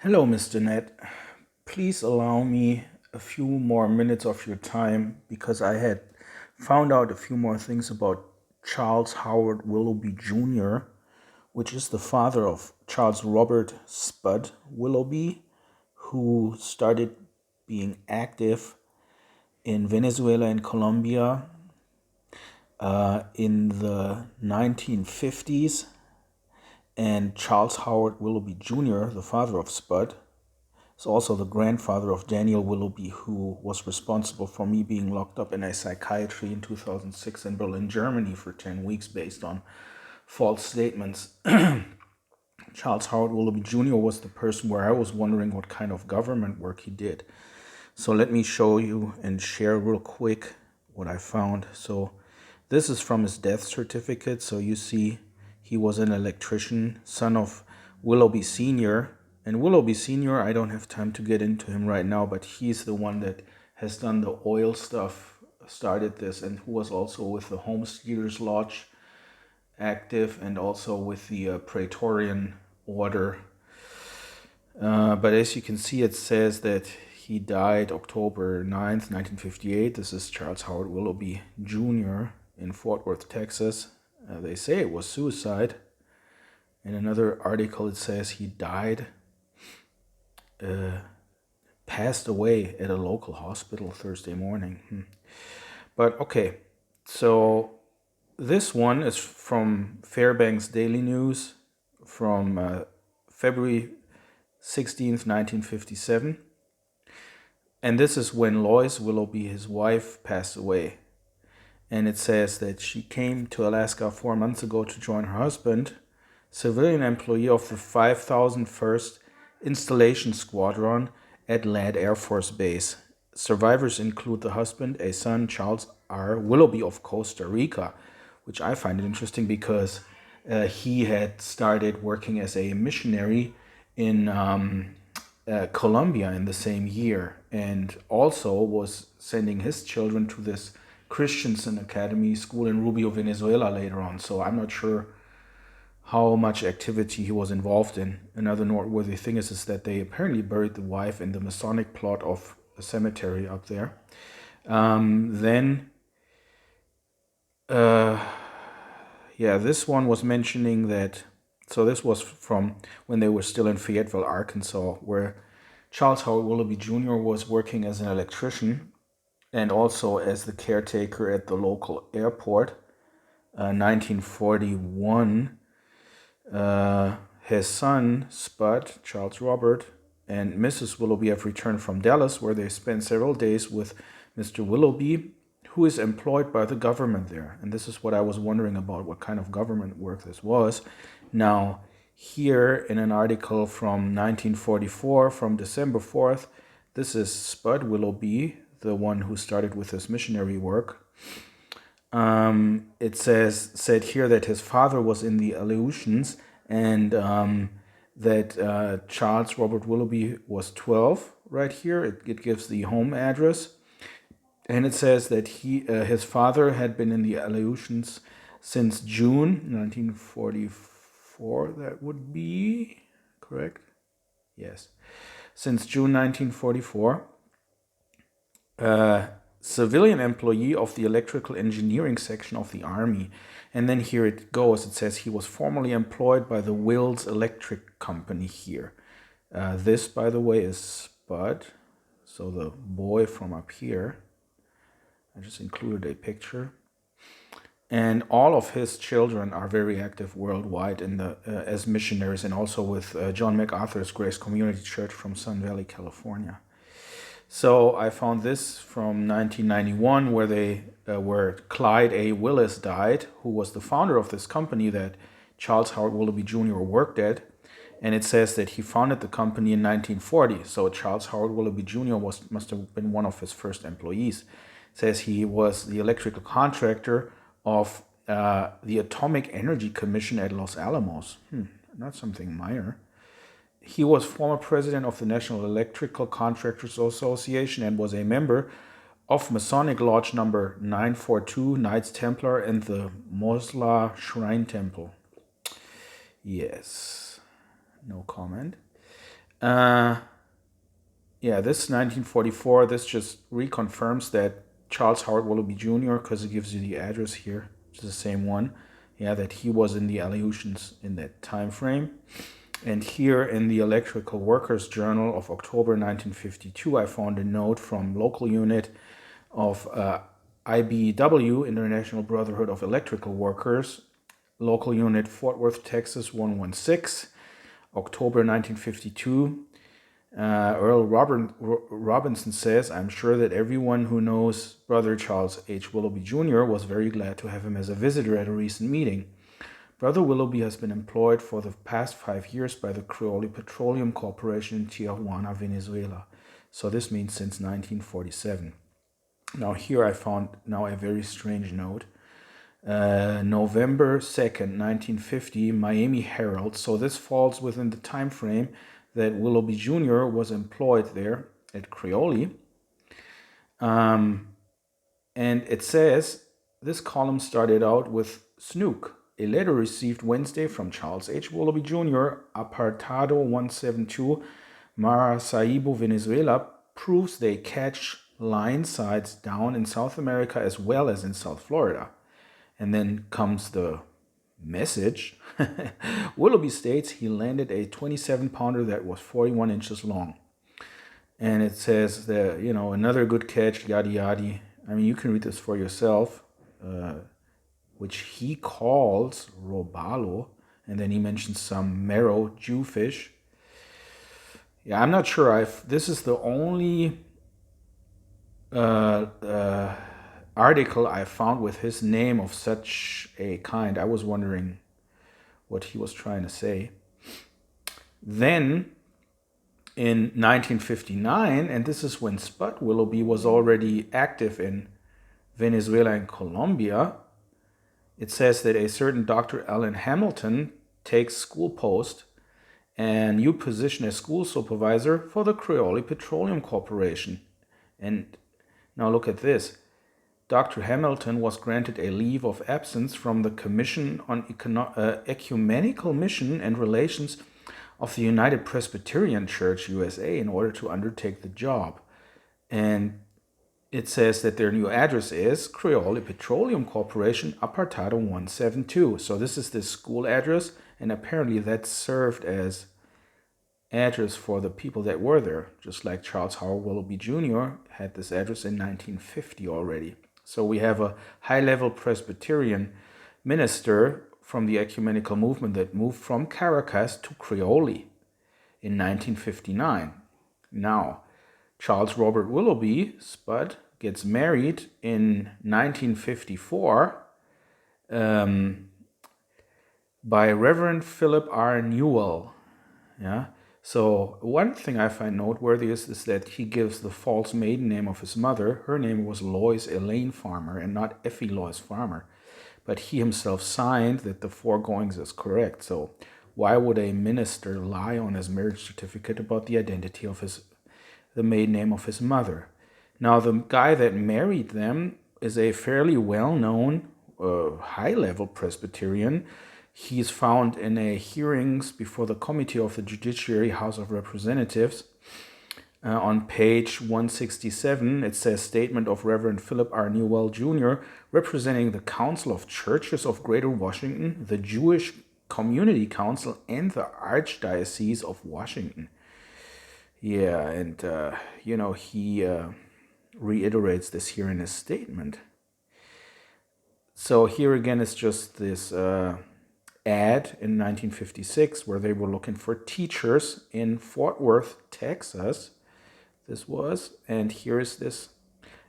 Hello, Mr. Ned. Please allow me a few more minutes of your time because I had found out a few more things about Charles Howard Willoughby Jr., which is the father of Charles Robert Spud Willoughby, who started being active in Venezuela and Colombia in the 1950s. And Charles Howard Willoughby Jr., the father of Spud, is also the grandfather of Daniel Willoughby, who was responsible for me being locked up in a psychiatry in 2006 in Berlin, Germany for 10 weeks based on false statements. Charles Howard Willoughby Jr. was the person where I was wondering what kind of government work he did. So let me show you and share real quick what I found. So this is from his death certificate. So you see he was an electrician, son of Willoughby Sr. And Willoughby Sr., I don't have time to get into him right now, but he's the one that has done the oil stuff, started this, and who was also with the Homesteaders Lodge active and also with the Praetorian order. But as you can see, it says that he died October 9th, 1958. This is Charles Howard Willoughby Jr. in Fort Worth, Texas. They say it was suicide. In another article, it says he died, passed away at a local hospital Thursday morning. But okay, so this one is from Fairbanks Daily News from February 16th, 1957. And this is when Lois Willoughby, his wife, passed away. And it says that she came to Alaska 4 months ago to join her husband, civilian employee of the 5001st Installation Squadron at Ladd Air Force Base. Survivors include the husband, a son, Charles R. Willoughby of Costa Rica, which I find interesting because he had started working as a missionary in Colombia in the same year, and also was sending his children to this Christensen Academy school in Rubio, Venezuela later on. So I'm not sure how much activity he was involved in. Another noteworthy thing is that they apparently buried the wife in the Masonic plot of a cemetery up there. This one was mentioning that, so this was from when they were still in Fayetteville, Arkansas, where Charles Howard Willoughby Jr. was working as an electrician and also as the caretaker at the local airport. 1941, his son, Spud, Charles Robert, and Mrs. Willoughby have returned from Dallas, where they spent several days with Mr. Willoughby, who is employed by the government there. And this is what I was wondering about, what kind of government work this was. Now, here in an article from 1944, from December 4th, this is Spud Willoughby, the one who started with his missionary work. It said here that his father was in the Aleutians, and that Charles Robert Willoughby was 12 right here. It gives the home address. And it says that his father had been in the Aleutians since June 1944. That would be correct? Yes. Since June 1944. Civilian employee of the electrical engineering section of the Army. And then here it goes. It says he was formerly employed by the Wills Electric Company here. This, by the way, is Spud. So the boy from up here. I just included a picture. And all of his children are very active worldwide in the as missionaries, and also with John MacArthur's Grace Community Church from Sun Valley, California. So I found this from 1991, where Clyde A. Willis died, who was the founder of this company that Charles Howard Willoughby Jr. worked at. And it says that he founded the company in 1940. So Charles Howard Willoughby Jr. must have been one of his first employees. It says he was the electrical contractor of the Atomic Energy Commission at Los Alamos. Not something minor. He was former president of the National Electrical Contractors Association and was a member of Masonic Lodge number 942, Knights Templar, and the Mosla Shrine Temple. Yes, no comment. Yeah, this 1944, this just reconfirms that Charles Howard Willoughby Jr., because it gives you the address here, which is the same one. Yeah, that he was in the Aleutians in that time frame. And here in the Electrical Workers Journal of October 1952, I found a note from local unit of IBEW, International Brotherhood of Electrical Workers, local unit Fort Worth, Texas 116, October 1952. Earl Robinson says, "I'm sure that everyone who knows Brother Charles H. Willoughby Jr. was very glad to have him as a visitor at a recent meeting. Brother Willoughby has been employed for the past 5 years by the Creole Petroleum Corporation in Tijuana, Venezuela." So this means since 1947. Now here I found now a very strange note. November 2nd, 1950, Miami Herald. So this falls within the time frame that Willoughby Jr. was employed there at Creole. And it says, this column started out with Snook. A letter received Wednesday from Charles H. Willoughby Jr., Apartado 172, Maracaibo, Venezuela, proves they catch line sides down in South America as well as in South Florida. And then comes the message. Willoughby states he landed a 27-pounder that was 41 inches long. And it says that, another good catch, yada yada. I mean, you can read this for yourself, which he calls robalo. And then he mentions some marrow jewfish. Yeah, I'm not sure. This is the only article I found with his name of such a kind. I was wondering what he was trying to say. Then in 1959, and this is when Spud Willoughby was already active in Venezuela and Colombia, it says that a certain Dr. Alan Hamilton takes school post and new position as school supervisor for the Creole Petroleum Corporation. And now look at this. Dr. Hamilton was granted a leave of absence from the Commission on Ecumenical Mission and Relations of the United Presbyterian Church, USA, in order to undertake the job. And it says that their new address is Creole Petroleum Corporation, Apartado 172. So this is the school address, and apparently that served as address for the people that were there, just like Charles Howard Willoughby Jr. had this address in 1950 already. So we have a high-level Presbyterian minister from the ecumenical movement that moved from Caracas to Creole in 1959. Now, Charles Robert Willoughby, Spud, gets married in 1954 by Reverend Philip R. Newell. Yeah. So one thing I find noteworthy is that he gives the false maiden name of his mother. Her name was Lois Elaine Farmer and not Effie Lois Farmer. But he himself signed that the foregoings is correct. So why would a minister lie on his marriage certificate about the identity of the maiden name of his mother? Now, the guy that married them is a fairly well-known, high-level Presbyterian. He's found in a hearings before the Committee of the Judiciary, House of Representatives. On page 167, it says, "Statement of Reverend Philip R. Newell Jr., representing the Council of Churches of Greater Washington, the Jewish Community Council, and the Archdiocese of Washington." Yeah, and, he reiterates this here in his statement. So here again is just this ad in 1956 where they were looking for teachers in Fort Worth, Texas. This was, and here is this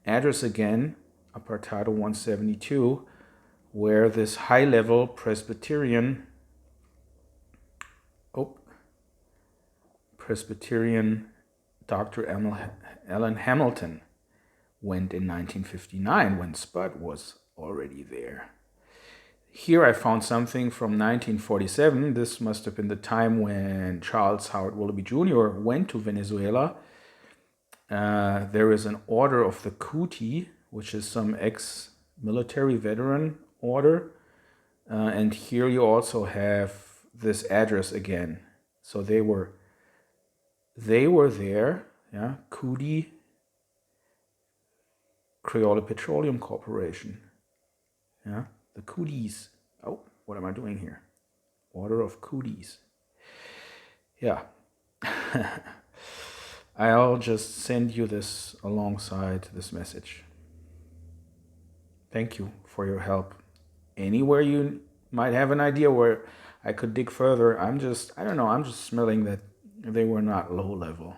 address again, Apartado 172, where this high-level Presbyterian Dr. Alan Hamilton went in 1959 when Spud was already there. Here I found something from 1947. This must have been the time when Charles Howard Willoughby Jr. went to Venezuela. There is an order of the Kuti, which is some ex-military veteran order. And here you also have this address again. So they were they were there, yeah, Coody Creole Petroleum Corporation, yeah, the Coodies. Oh, what am I doing here? Order of Coodies. Yeah. I'll just send you this alongside this message. Thank you for your help. Anywhere you might have an idea where I could dig further, I don't know, I'm just smelling that they were not low level.